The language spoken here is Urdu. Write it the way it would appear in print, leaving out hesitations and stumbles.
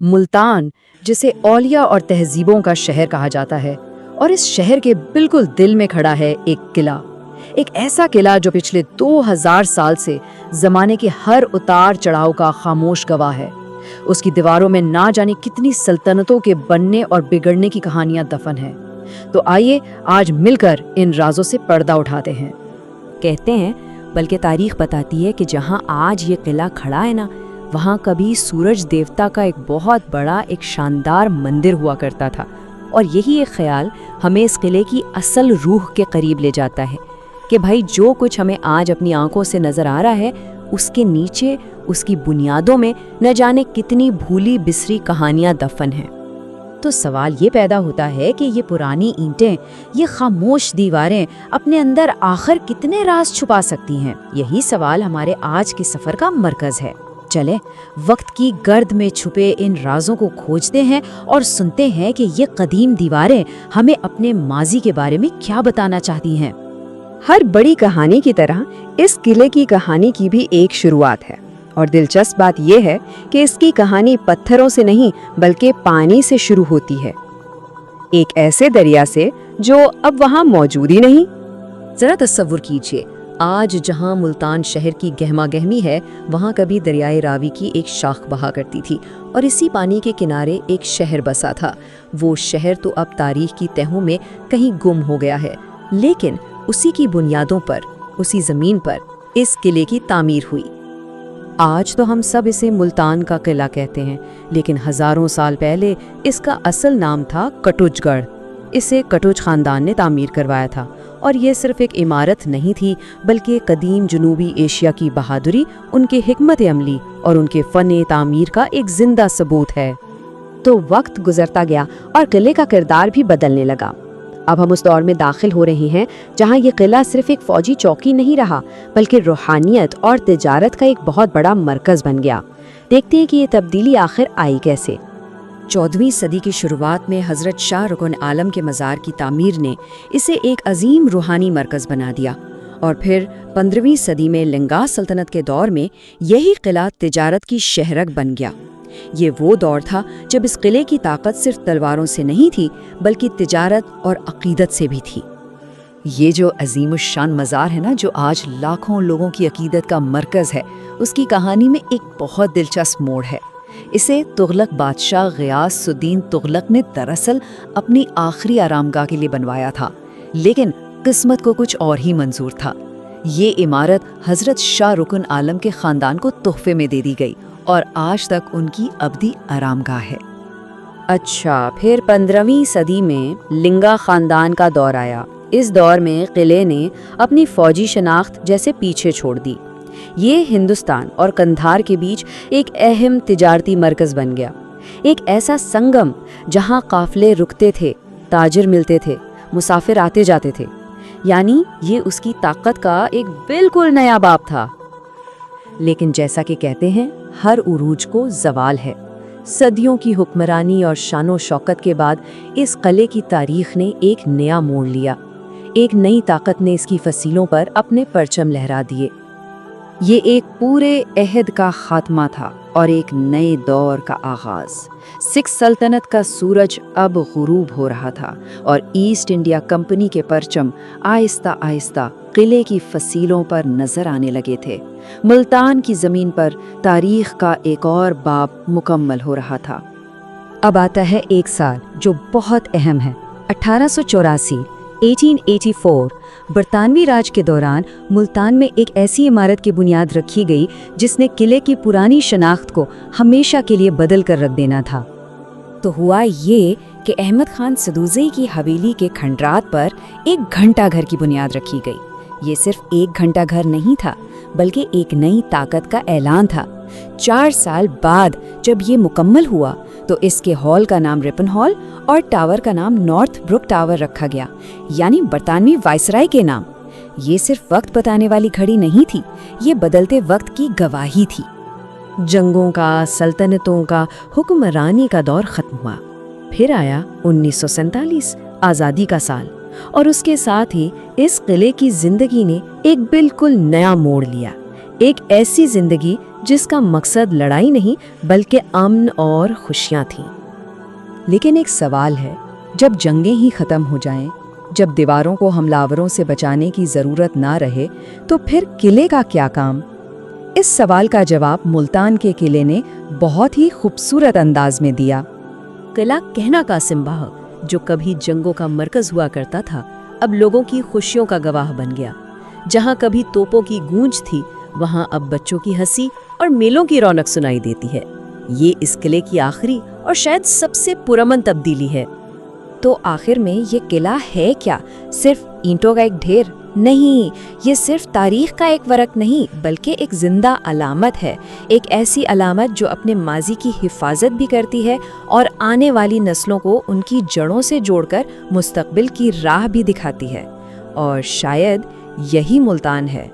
ملتان، جسے اولیاء اور تہذیبوں کا شہر کہا جاتا ہے، اور اس شہر کے بالکل دل میں کھڑا ہے ایک قلعہ، ایک ایسا قلعہ جو پچھلے 2000 سال سے زمانے کے ہر اتار چڑھاؤ کا خاموش گواہ ہے۔ اس کی دیواروں میں نہ جانے کتنی سلطنتوں کے بننے اور بگڑنے کی کہانیاں دفن ہیں۔ تو آئیے آج مل کر ان رازوں سے پردہ اٹھاتے ہیں۔ کہتے ہیں، بلکہ تاریخ بتاتی ہے کہ جہاں آج یہ قلعہ کھڑا ہے نا، وہاں کبھی سورج دیوتا کا ایک بہت بڑا ایک شاندار مندر ہوا کرتا تھا، اور یہی ایک خیال ہمیں اس قلعے کی اصل روح کے قریب لے جاتا ہے کہ بھائی جو کچھ ہمیں آج اپنی آنکھوں سے نظر آ رہا ہے، اس کے نیچے، اس کی بنیادوں میں نہ جانے کتنی بھولی بسری کہانیاں دفن ہیں۔ تو سوال یہ پیدا ہوتا ہے کہ یہ پرانی اینٹیں، یہ خاموش دیواریں اپنے اندر آخر کتنے راز چھپا سکتی ہیں؟ یہی سوال ہمارے آج کے سفر کا مرکز ہے۔ چلیں وقت کی گرد میں چھپے ان رازوں کو کھوجتے ہیں اور سنتے ہیں کہ یہ قدیم دیواریں ہمیں اپنے ماضی کے بارے میں کیا بتانا چاہتی ہیں۔ ہر بڑی کہانی کی طرح اس قلعے کی کہانی کی بھی ایک شروعات ہے، اور دلچسپ بات یہ ہے کہ اس کی کہانی پتھروں سے نہیں بلکہ پانی سے شروع ہوتی ہے، ایک ایسے دریا سے جو اب وہاں موجود ہی نہیں۔ ذرا تصور کیجئے، آج جہاں ملتان شہر کی گہما گہمی ہے، وہاں کبھی دریائے راوی کی ایک شاخ بہا کرتی تھی، اور اسی پانی کے کنارے ایک شہر بسا تھا۔ وہ شہر تو اب تاریخ کی تہوں میں کہیں گم ہو گیا ہے، لیکن اسی کی بنیادوں پر، اسی زمین پر اس قلعے کی تعمیر ہوئی۔ آج تو ہم سب اسے ملتان کا قلعہ کہتے ہیں، لیکن ہزاروں سال پہلے اس کا اصل نام تھا کٹوچ گڑھ۔ اسے کٹوچ خاندان نے تعمیر کروایا تھا، اور یہ صرف ایک عمارت نہیں تھی بلکہ قدیم جنوبی ایشیا کی بہادری، ان کے حکمت عملی اور ان کے فن تعمیر کا ایک زندہ ثبوت ہے۔ تو وقت گزرتا گیا اور قلعے کا کردار بھی بدلنے لگا۔ اب ہم اس دور میں داخل ہو رہے ہیں جہاں یہ قلعہ صرف ایک فوجی چوکی نہیں رہا بلکہ روحانیت اور تجارت کا ایک بہت بڑا مرکز بن گیا۔ دیکھتے ہیں کہ یہ تبدیلی آخر آئی کیسے۔ 14ویں صدی کی شروعات میں حضرت شاہ رکن عالم کے مزار کی تعمیر نے اسے ایک عظیم روحانی مرکز بنا دیا، اور پھر 15ویں صدی میں لنگا سلطنت کے دور میں یہی قلعہ تجارت کی شہرک بن گیا۔ یہ وہ دور تھا جب اس قلعے کی طاقت صرف تلواروں سے نہیں تھی بلکہ تجارت اور عقیدت سے بھی تھی۔ یہ جو عظیم الشان مزار ہے نا، جو آج لاکھوں لوگوں کی عقیدت کا مرکز ہے، اس کی کہانی میں ایک بہت دلچسپ موڑ ہے۔ اسے تغلق بادشاہ غیاث الدین تغلق نے دراصل اپنی آخری آرامگاہ کے لیے بنوایا تھا، لیکن قسمت کو کچھ اور ہی منظور تھا۔ یہ عمارت حضرت شاہ رکن عالم کے خاندان کو تحفے میں دے دی گئی، اور آج تک ان کی ابدی آرامگاہ ہے۔ اچھا، پھر 15ویں صدی میں لنگا خاندان کا دور آیا۔ اس دور میں قلعے نے اپنی فوجی شناخت جیسے پیچھے چھوڑ دی۔ یہ ہندوستان اور قندھار کے بیچ ایک اہم تجارتی مرکز بن گیا، ایک ایسا سنگم جہاں قافلے رکتے تھے، تاجر ملتے تھے، مسافر آتے جاتے تھے۔ یعنی یہ اس کی طاقت کا ایک بالکل نیا باب تھا۔ لیکن جیسا کہ کہتے ہیں، ہر عروج کو زوال ہے۔ صدیوں کی حکمرانی اور شان و شوکت کے بعد اس قلعے کی تاریخ نے ایک نیا موڑ لیا۔ ایک نئی طاقت نے اس کی فصیلوں پر اپنے پرچم لہرا دیے۔ یہ ایک پورے عہد کا خاتمہ تھا اور ایک نئے دور کا آغاز۔ سکھ سلطنت کا سورج اب غروب ہو رہا تھا، اور ایسٹ انڈیا کمپنی کے پرچم آہستہ آہستہ قلعے کی فصیلوں پر نظر آنے لگے تھے۔ ملتان کی زمین پر تاریخ کا ایک اور باب مکمل ہو رہا تھا۔ اب آتا ہے ایک سال جو بہت اہم ہے، 1884 برطانوی راج کے دوران ملتان میں ایک ایسی عمارت کی بنیاد رکھی گئی جس نے قلعے کی پرانی شناخت کو ہمیشہ کے لیے بدل کر رکھ دینا تھا۔ تو ہوا یہ کہ احمد خان سدوزئی کی حویلی کے کھنڈرات پر ایک گھنٹہ گھر کی بنیاد رکھی گئی۔ یہ صرف ایک گھنٹہ گھر نہیں تھا بلکہ ایک نئی طاقت کا اعلان تھا۔ 4 سال بعد جب یہ مکمل ہوا تو اس کے ہال کا نام رپن ہال اور ٹاور کا نام نارتھ بروک ٹاور رکھا گیا، یعنی برطانوی وائسرائے کے نام۔ یہ صرف وقت بتانے والی گھڑی نہیں تھی، یہ بدلتے وقت کی گواہی تھی۔ جنگوں کا، سلطنتوں کا، حکمرانی کا دور ختم ہوا۔ پھر آیا 1947، آزادی کا سال، اور اس کے ساتھ ہی اس قلعے کی زندگی نے ایک بالکل نیا موڑ لیا۔ ایک ایسی زندگی جس کا مقصد لڑائی نہیں بلکہ امن اور خوشیاں تھیں۔ لیکن ایک سوال ہے، جب جنگیں ہی ختم ہو جائیں، جب دیواروں کو حملہ آوروں سے بچانے کی ضرورت نہ رہے، تو پھر قلعے کا کیا کام؟ اس سوال کا جواب ملتان کے قلعے نے بہت ہی خوبصورت انداز میں دیا۔ قلعہ کہنا قاسم باغ، جو کبھی جنگوں کا مرکز ہوا کرتا تھا، اب لوگوں کی خوشیوں کا گواہ بن گیا۔ جہاں کبھی توپوں کی گونج تھی، وہاں اب بچوں کی ہنسی اور میلوں کی رونق سنائی دیتی ہے۔ یہ اس قلعے کی آخری اور شاید سب سے پرامن تبدیلی ہے۔ تو آخر میں یہ قلعہ ہے کیا؟ صرف اینٹوں کا ایک ڈھیر نہیں، یہ صرف تاریخ کا ایک ورق نہیں بلکہ ایک زندہ علامت ہے، ایک ایسی علامت جو اپنے ماضی کی حفاظت بھی کرتی ہے اور آنے والی نسلوں کو ان کی جڑوں سے جوڑ کر مستقبل کی راہ بھی دکھاتی ہے۔ اور شاید یہی ملتان ہے